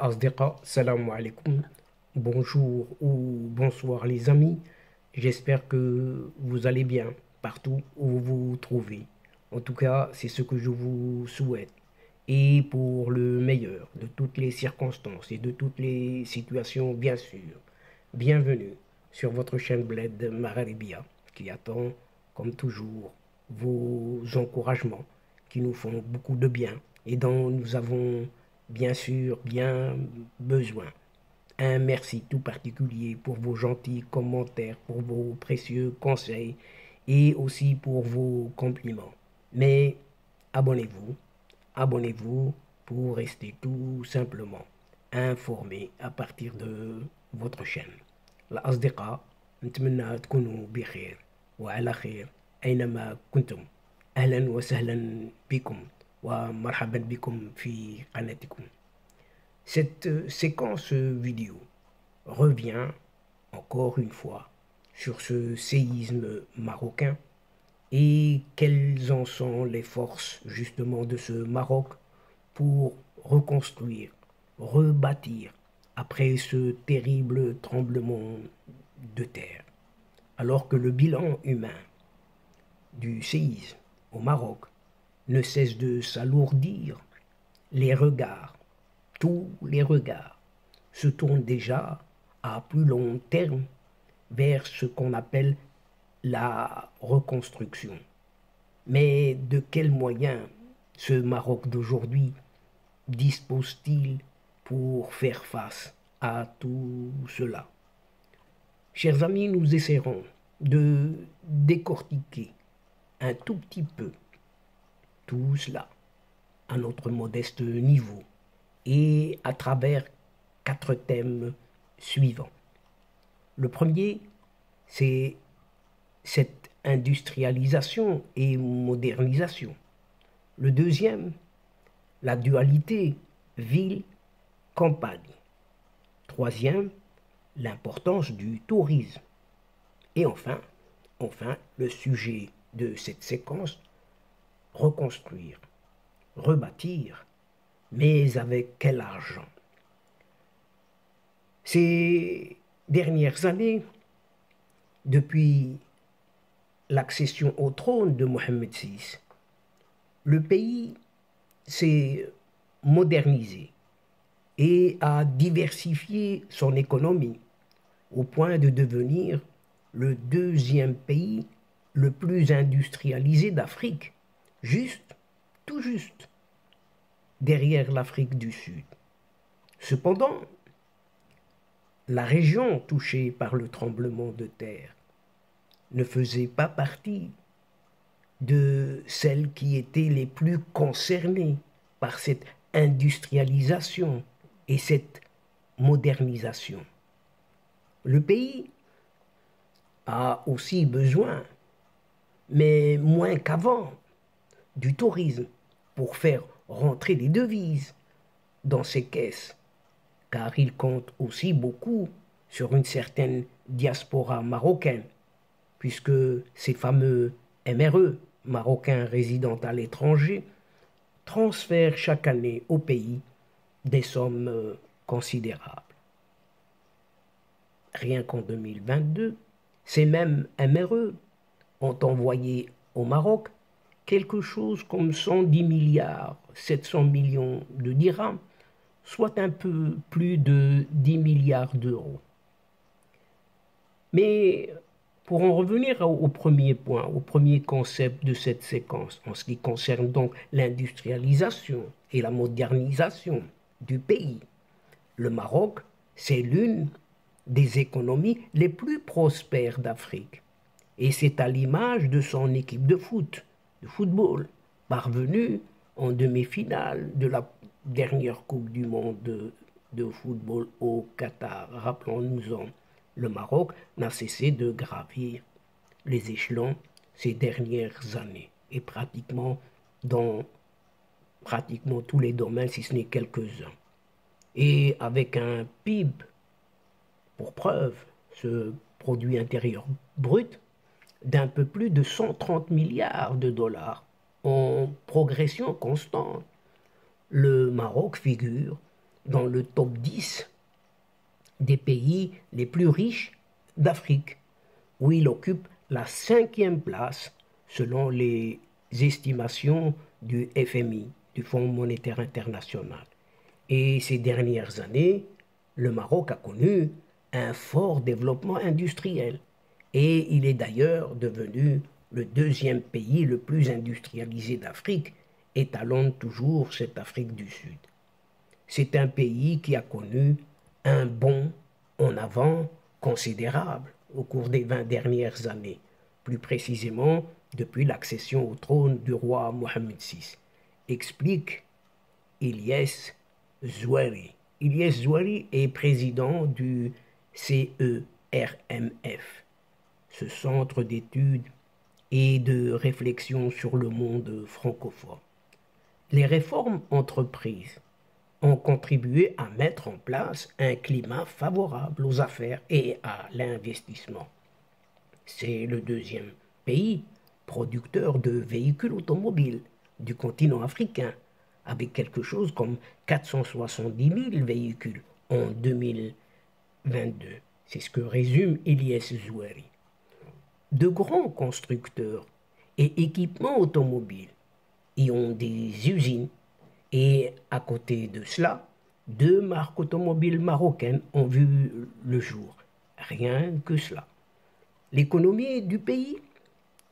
Asdiqa, salam alaikum. Bonjour ou bonsoir les amis. J'espère que vous allez bien partout où vous vous trouvez. En tout cas, c'est ce que je vous souhaite. Et pour le meilleur de toutes les circonstances et de toutes les situations, bien sûr. Bienvenue sur votre chaîne Bled Magharibia qui attend, comme toujours, vos encouragements qui nous font beaucoup de bien et dont nous avons bien sûr bien besoin. Un merci tout particulier pour vos gentils commentaires, pour vos précieux conseils et aussi pour vos compliments. Mais abonnez-vous, abonnez-vous pour rester tout simplement informé à partir de votre chaîne. الأصدقاء نتمنى تكونوا بخير وعلى خير أينما كنتم. أهلا وسهلا بكم ومرحبا بكم في قناتكم. Cette séquence vidéo revient encore une fois sur ce séisme marocain et quelles en sont les forces justement de ce Maroc pour reconstruire, rebâtir après ce terrible tremblement de terre. Alors que le bilan humain du séisme au Maroc ne cesse de s'alourdir, les regards, tous les regards, se tournent déjà à plus long terme vers ce qu'on appelle la reconstruction. Mais de quels moyens ce Maroc d'aujourd'hui dispose-t-il pour faire face à tout cela? Chers amis, nous essaierons de décortiquer un tout petit peu tout cela à notre modeste niveau et à travers 4 thèmes suivants. Le premier, c'est cette industrialisation et modernisation. Le deuxième, la dualité ville-campagne. Troisième, l'importance du tourisme. Et enfin, le sujet de cette séquence, reconstruire, rebâtir, mais avec quel argent? Ces dernières années, depuis l'accession au trône de Mohamed VI, le pays s'est modernisé et a diversifié son économie au point de devenir le deuxième pays le plus industrialisé d'Afrique, tout juste, derrière l'Afrique du Sud. Cependant, la région touchée par le tremblement de terre ne faisait pas partie de celles qui étaient les plus concernées par cette industrialisation et cette modernisation. Le pays a aussi besoin, mais moins qu'avant, du tourisme pour faire rentrer des devises dans ses caisses, car il compte aussi beaucoup sur une certaine diaspora marocaine, puisque ces fameux MRE, Marocains résidant à l'étranger, transfèrent chaque année au pays des sommes considérables. Rien qu'en 2022, ces mêmes MRE ont envoyé au Maroc quelque chose comme 110 milliards 700 millions de dirhams, soit un peu plus de 10 milliards d'euros. Mais pour en revenir au premier point, au premier concept de cette séquence, en ce qui concerne donc l'industrialisation et la modernisation du pays, le Maroc, c'est l'une des économies les plus prospères d'Afrique. Et c'est à l'image de son équipe de football, parvenue en demi-finale de la dernière Coupe du Monde de football au Qatar. Rappelons-nous-en, le Maroc n'a cessé de gravir les échelons ces dernières années et pratiquement dans tous les domaines, si ce n'est quelques-uns. Et avec un PIB, pour preuve, ce produit intérieur brut, d'un peu plus de 130 milliards de dollars en progression constante. Le Maroc figure dans le top 10 des pays les plus riches d'Afrique, où il occupe la cinquième place selon les estimations du FMI, du Fonds monétaire international. Et ces dernières années, le Maroc a connu un fort développement industriel et il est d'ailleurs devenu le deuxième pays le plus industrialisé d'Afrique, étalonne toujours cette Afrique du Sud. C'est un pays qui a connu un bond en avant considérable au cours des 20 dernières années, plus précisément depuis l'accession au trône du roi Mohamed VI, explique Ilyes Zouari. Ilyes Zouari est président du CERMF, ce centre d'études et de réflexion sur le monde francophone. Les réformes entreprises ont contribué à mettre en place un climat favorable aux affaires et à l'investissement. C'est le deuxième pays producteur de véhicules automobiles du continent africain, avec quelque chose comme 470 000 véhicules en 2022. C'est ce que résume Ilyes Zouari. De grands constructeurs et équipements automobiles y ont des usines et à côté de cela, 2 marques automobiles marocaines ont vu le jour. Rien que cela. L'économie du pays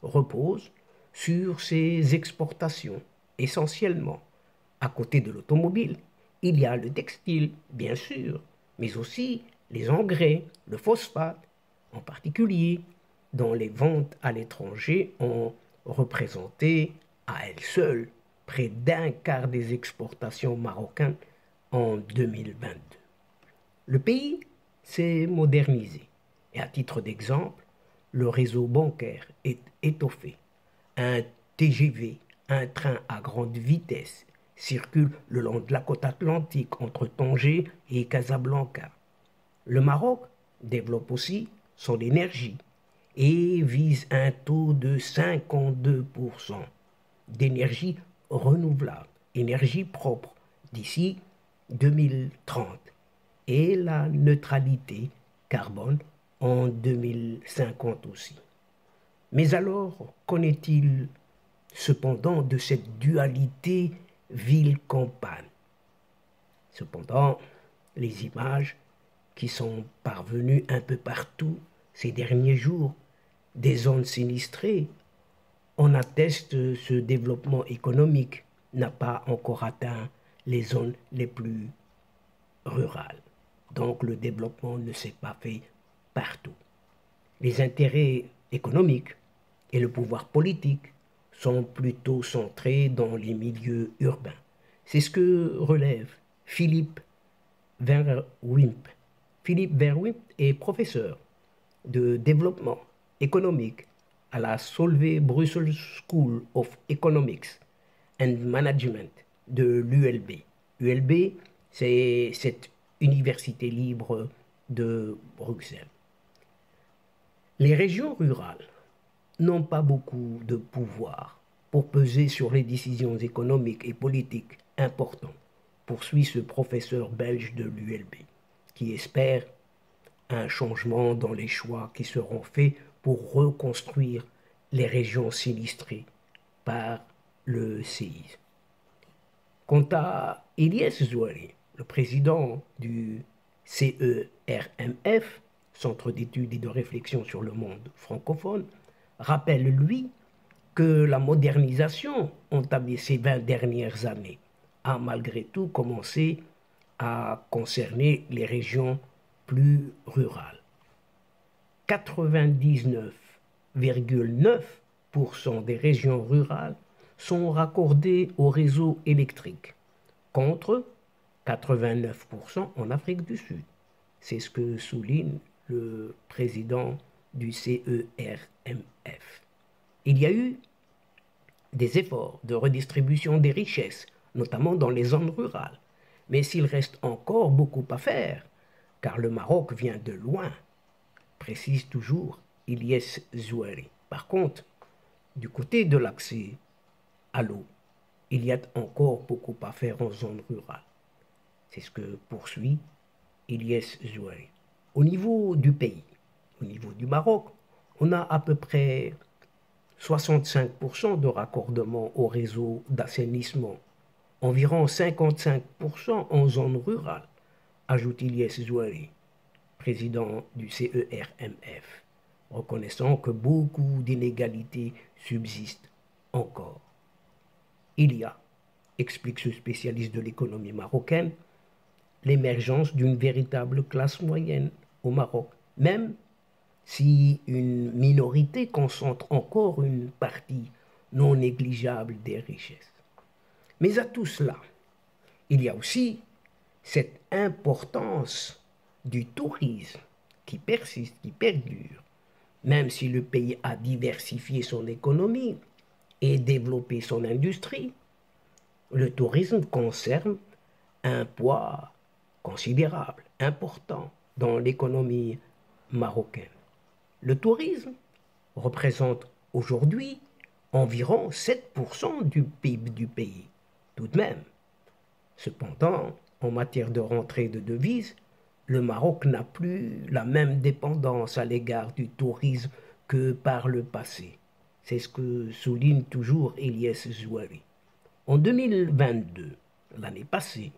repose sur ses exportations, essentiellement. À côté de l'automobile, il y a le textile, bien sûr, mais aussi les engrais, le phosphate, en particulier, dont les ventes à l'étranger ont représenté à elles seules près d'un quart des exportations marocaines en 2022. Le pays s'est modernisé et à titre d'exemple, le réseau bancaire est étoffé. Un TGV, un train à grande vitesse, circule le long de la côte atlantique entre Tanger et Casablanca. Le Maroc développe aussi son énergie et vise un taux de 52% d'énergie renouvelable, énergie propre d'ici 2030 et la neutralité carbone en 2050 aussi. Mais alors, qu'en est-il cependant de cette dualité ville-campagne? Cependant, les images qui sont parvenues un peu partout ces derniers jours des zones sinistrées en attestent. Ce développement économique n'a pas encore atteint les zones les plus rurales. Donc le développement ne s'est pas fait partout. Les intérêts économiques et le pouvoir politique sont plutôt centrés dans les milieux urbains. C'est ce que relève Philippe Verwimp. Philippe Verwimp est professeur de développement économique à la Solvay Brussels School of Economics and Management de l'ULB. ULB, c'est cette université libre de Bruxelles. Les régions rurales n'ont pas beaucoup de pouvoir pour peser sur les décisions économiques et politiques importantes, poursuit ce professeur belge de l'ULB, qui espère un changement dans les choix qui seront faits pour reconstruire les régions sinistrées par le séisme. Quant à Ilyes Zouari, le président du CERMF, Centre d'études et de réflexion sur le monde francophone, rappelle, lui, que la modernisation entamée ces 20 dernières années a malgré tout commencé à concerner les régions plus rurales. 99,9% des régions rurales sont raccordées au réseau électrique, contre 89% en Afrique du Sud. C'est ce que souligne le président du CERMF. Il y a eu des efforts de redistribution des richesses, notamment dans les zones rurales, mais s'il reste encore beaucoup à faire, car le Maroc vient de loin, précise toujours Ilyes Zouari. Par contre, du côté de l'accès à l'eau, il y a encore beaucoup à faire en zone rurale. C'est ce que poursuit Ilyes Zouari. Au niveau du pays, au niveau du Maroc, on a à peu près 65% de raccordement au réseau d'assainissement, environ 55% en zone rurale, ajoute Ilyes Zouari, président du CERMF, reconnaissant que beaucoup d'inégalités subsistent encore. Il y a, explique ce spécialiste de l'économie marocaine, l'émergence d'une véritable classe moyenne au Maroc, même si une minorité concentre encore une partie non négligeable des richesses. Mais à tout cela, il y a aussi cette importance du tourisme qui persiste, qui perdure, même si le pays a diversifié son économie et développé son industrie. Le tourisme conserve un poids considérable, important dans l'économie marocaine. Le tourisme représente aujourd'hui environ 7% du PIB du pays, tout de même. Cependant, en matière de rentrée de devises, le Maroc n'a plus la même dépendance à l'égard du tourisme que par le passé. C'est ce que souligne toujours Ilyes Zouari. En 2022, l'année passée,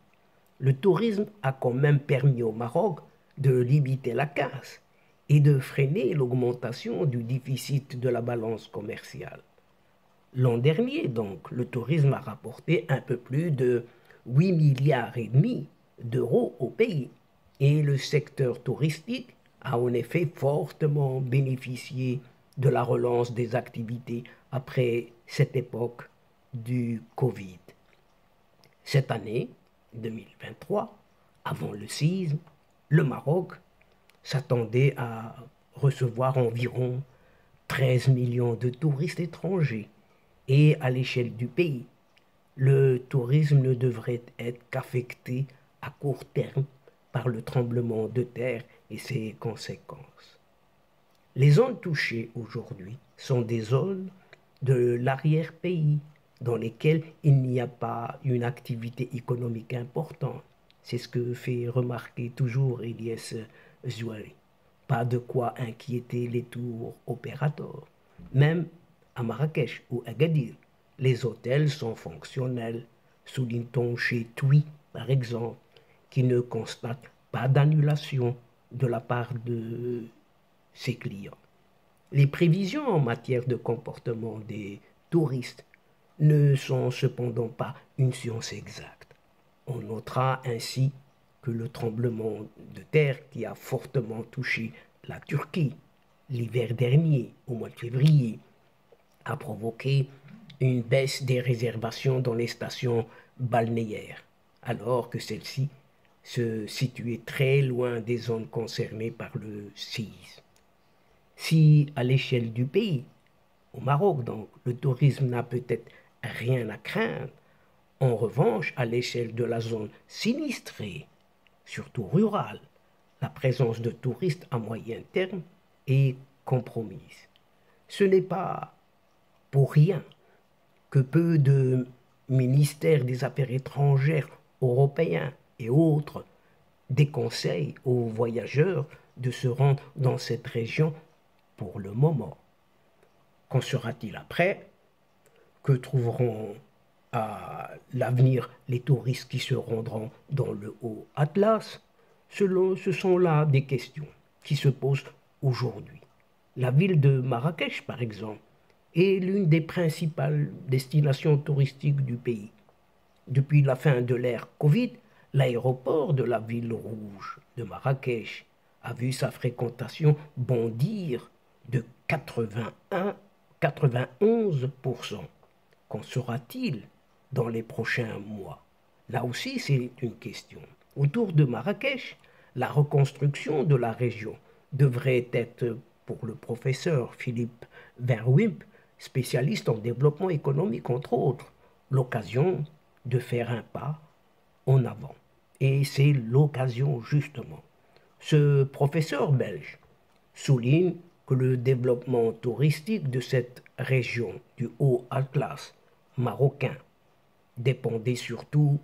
le tourisme a quand même permis au Maroc de limiter la casse et de freiner l'augmentation du déficit de la balance commerciale. L'an dernier, donc, le tourisme a rapporté un peu plus de 8 milliards et demi d'euros au pays. Et le secteur touristique a en effet fortement bénéficié de la relance des activités après cette époque du Covid. Cette année, 2023, avant le séisme, le Maroc s'attendait à recevoir environ 13 millions de touristes étrangers. Et à l'échelle du pays, le tourisme ne devrait être qu'affecté à court terme par le tremblement de terre et ses conséquences. Les zones touchées aujourd'hui sont des zones de l'arrière-pays dans lesquelles il n'y a pas une activité économique importante. C'est ce que fait remarquer toujours Ilyes Zouari. Pas de quoi inquiéter les tours opérateurs. Même à Marrakech ou Agadir, les hôtels sont fonctionnels, souligne-t-on chez TUI par exemple, qui ne constate pas d'annulation de la part de ses clients. Les prévisions en matière de comportement des touristes ne sont cependant pas une science exacte. On notera ainsi que le tremblement de terre qui a fortement touché la Turquie l'hiver dernier, au mois de février, a provoqué une baisse des réservations dans les stations balnéaires, alors que celles-ci se situaient très loin des zones concernées par le séisme. Si à l'échelle du pays, au Maroc donc, le tourisme n'a peut-être rien à craindre, en revanche, à l'échelle de la zone sinistrée, surtout rurale, la présence de touristes à moyen terme est compromise. Ce n'est pas pour rien que peu de ministères des Affaires étrangères européens et autres déconseillent aux voyageurs de se rendre dans cette région pour le moment. Qu'en sera-t-il après? Que trouveront à l'avenir les touristes qui se rendront dans le Haut Atlas? Ce sont là des questions qui se posent aujourd'hui. La ville de Marrakech, par exemple, est l'une des principales destinations touristiques du pays. Depuis la fin de l'ère Covid, l'aéroport de la ville rouge de Marrakech a vu sa fréquentation bondir de 91%. Qu'en sera-t-il dans les prochains mois? Là aussi, c'est une question. Autour de Marrakech, la reconstruction de la région devrait être, pour le professeur Philippe Verwimp, spécialiste en développement économique entre autres, l'occasion de faire un pas en avant. Et c'est l'occasion justement. Ce professeur belge souligne que le développement touristique de cette région du Haut Atlas marocain dépendait surtout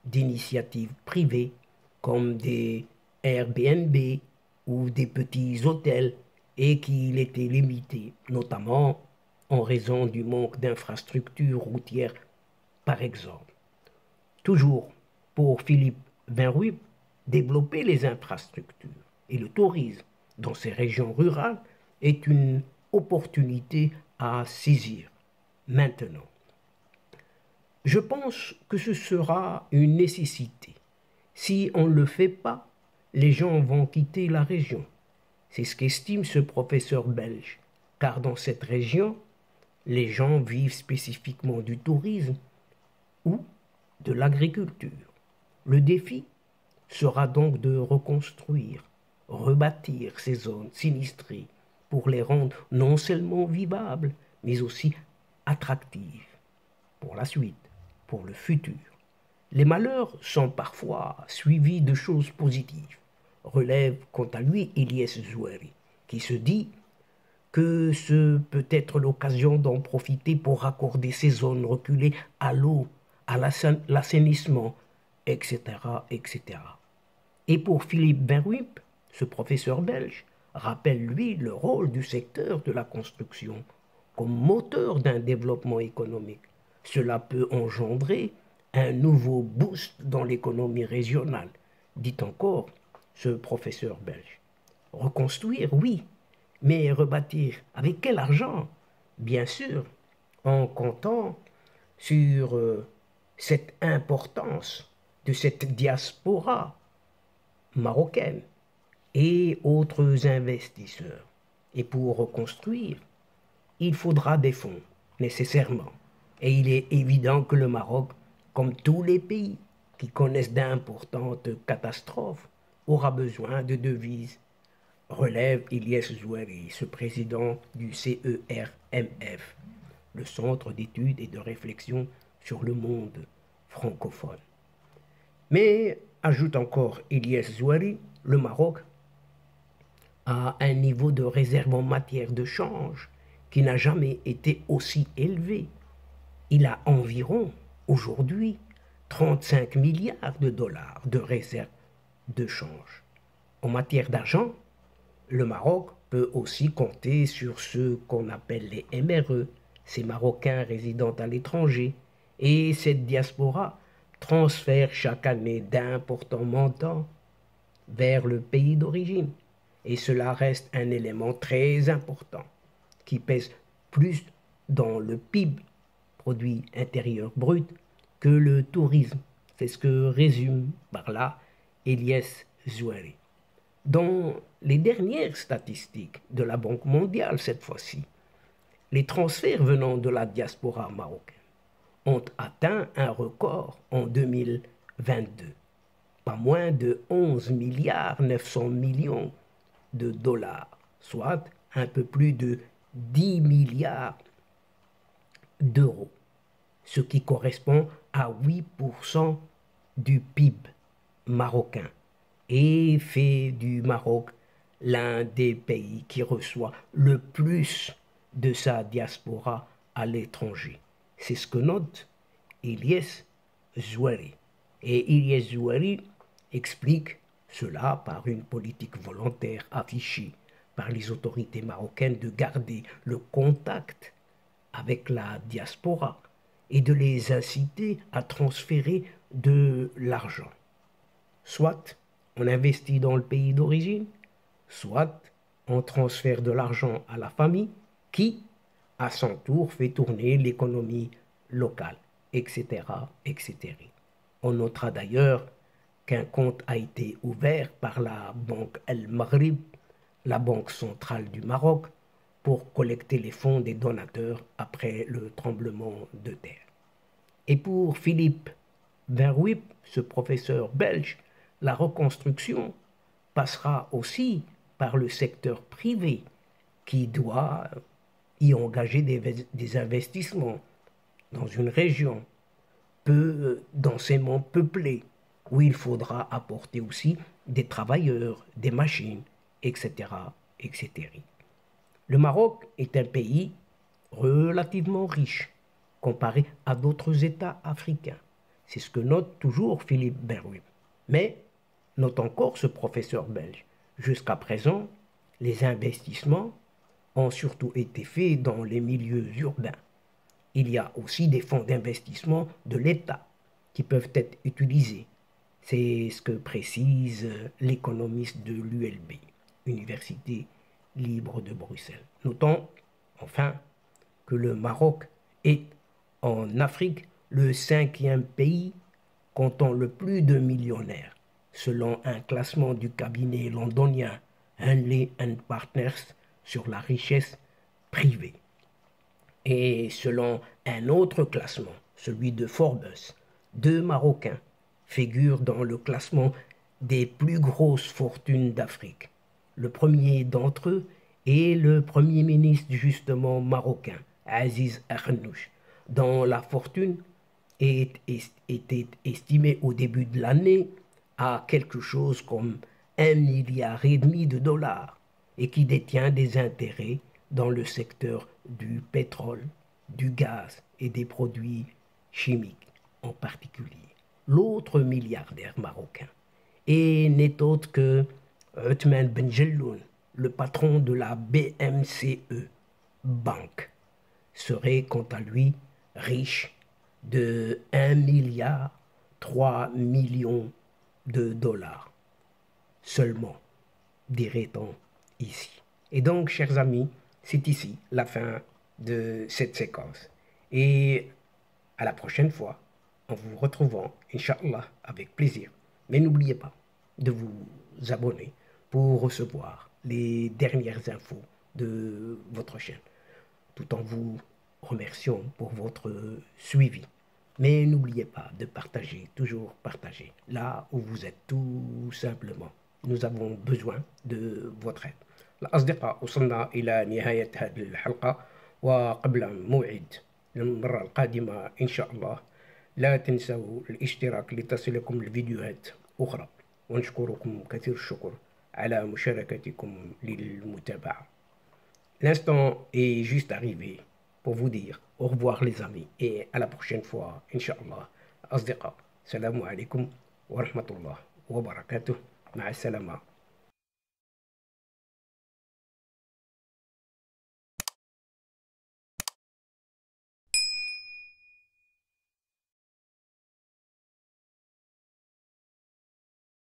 d'initiatives privées comme des Airbnb ou des petits hôtels et qu'il était limité, notamment en raison du manque d'infrastructures routières, par exemple. Toujours pour Philippe Vinruy, développer les infrastructures et le tourisme dans ces régions rurales est une opportunité à saisir maintenant. Je pense que ce sera une nécessité. Si on ne le fait pas, les gens vont quitter la région. C'est ce qu'estime ce professeur belge, car dans cette région, les gens vivent spécifiquement du tourisme ou de l'agriculture. Le défi sera donc de reconstruire, rebâtir ces zones sinistrées pour les rendre non seulement vivables, mais aussi attractives pour la suite, pour le futur. Les malheurs sont parfois suivis de choses positives, relève quant à lui Ilyes Zoueri, qui se dit que ce peut être l'occasion d'en profiter pour raccorder ces zones reculées à l'eau, à l'assainissement, etc., etc. Et pour Philippe Vinrup, ce professeur belge, rappelle lui le rôle du secteur de la construction comme moteur d'un développement économique. Cela peut engendrer un nouveau boost dans l'économie régionale, dit encore ce professeur belge. Reconstruire, oui, mais rebâtir avec quel argent? Bien sûr, en comptant sur cette importance de cette diaspora marocaine et autres investisseurs. Et pour reconstruire, il faudra des fonds, nécessairement. Et il est évident que le Maroc, comme tous les pays qui connaissent d'importantes catastrophes, aura besoin de devises, relève Ilyes Zoueri, ce président du CERMF, le Centre d'études et de réflexion sur le monde francophone. Mais, ajoute encore Ilyes Zoueri, le Maroc a un niveau de réserve en matière de change qui n'a jamais été aussi élevé. Il a environ, aujourd'hui, 35 milliards de dollars de réserve de change. En matière d'argent, le Maroc peut aussi compter sur ceux qu'on appelle les MRE, ces Marocains résidant à l'étranger, et cette diaspora transfère chaque année d'importants montants vers le pays d'origine. Et cela reste un élément très important qui pèse plus dans le PIB, produit intérieur brut, que le tourisme. C'est ce que résume par là Ilyes Zoueri. Dans les dernières statistiques de la Banque mondiale cette fois-ci, les transferts venant de la diaspora marocaine ont atteint un record en 2022, pas moins de 11 milliards 900 millions de dollars, soit un peu plus de 10 milliards d'euros, ce qui correspond à 8% du PIB marocain et fait du Maroc l'un des pays qui reçoit le plus de sa diaspora à l'étranger. C'est ce que note Ilyes Zoueri. Et Ilyes Zoueri explique cela par une politique volontaire affichée par les autorités marocaines de garder le contact avec la diaspora et de les inciter à transférer de l'argent. Soit on investit dans le pays d'origine, soit on transfère de l'argent à la famille qui, à son tour, fait tourner l'économie locale, etc., etc. On notera d'ailleurs qu'un compte a été ouvert par la Banque El Maghrib, la banque centrale du Maroc, pour collecter les fonds des donateurs après le tremblement de terre. Et pour Philippe Vinrup, ce professeur belge, la reconstruction passera aussi par le secteur privé qui doit y engager des investissements dans une région peu densément peuplée où il faudra apporter aussi des travailleurs, des machines, etc., etc. Le Maroc est un pays relativement riche comparé à d'autres États africains. C'est ce que note toujours Philippe Berruy. Mais, note encore ce professeur belge, jusqu'à présent, les investissements ont surtout été faits dans les milieux urbains. Il y a aussi des fonds d'investissement de l'État qui peuvent être utilisés. C'est ce que précise l'économiste de l'ULB, Université libre de Bruxelles. Notons enfin que le Maroc est en Afrique le 5e pays comptant le plus de millionnaires, selon un classement du cabinet londonien Henley Partners sur la richesse privée. Et selon un autre classement, celui de Forbes, 2 Marocains figurent dans le classement des plus grosses fortunes d'Afrique. Le premier d'entre eux est le premier ministre justement marocain, Aziz Arnouch, dont la fortune était estimée au début de l'année à quelque chose comme 1,5 milliard de dollars et qui détient des intérêts dans le secteur du pétrole, du gaz et des produits chimiques en particulier. L'autre milliardaire marocain n'est autre que Othman Ben Jelloun, le patron de la BMCE Banque, serait quant à lui riche de 1,3 milliard de dollars seulement, dirait-on ici. Et donc, chers amis, c'est ici la fin de cette séquence. Et à la prochaine fois, en vous retrouvant, Inch'Allah, avec plaisir. Mais n'oubliez pas de vous abonner pour recevoir les dernières infos de votre chaîne, tout en vous remerciant pour votre suivi. Mais n'oubliez pas de partager, toujours partager, là où vous êtes tout simplement. Nous avons besoin de votre aide. الأصدقاء وصلنا إلى نهاية هذه الحلقة، وقبل موعد المرة القادمة إن شاء الله لا تنسوا الاشتراك لتصلكم الفيديوهات أخرى، ونشكركم كثير الشكر على مشاركتكم للمتابعة. L'instant est juste arrivé pour vous dire au revoir les amis et à la prochaine fois Inch'Allah. أصدقاء، السلام عليكم ورحمة الله وبركاته. مع السلامة.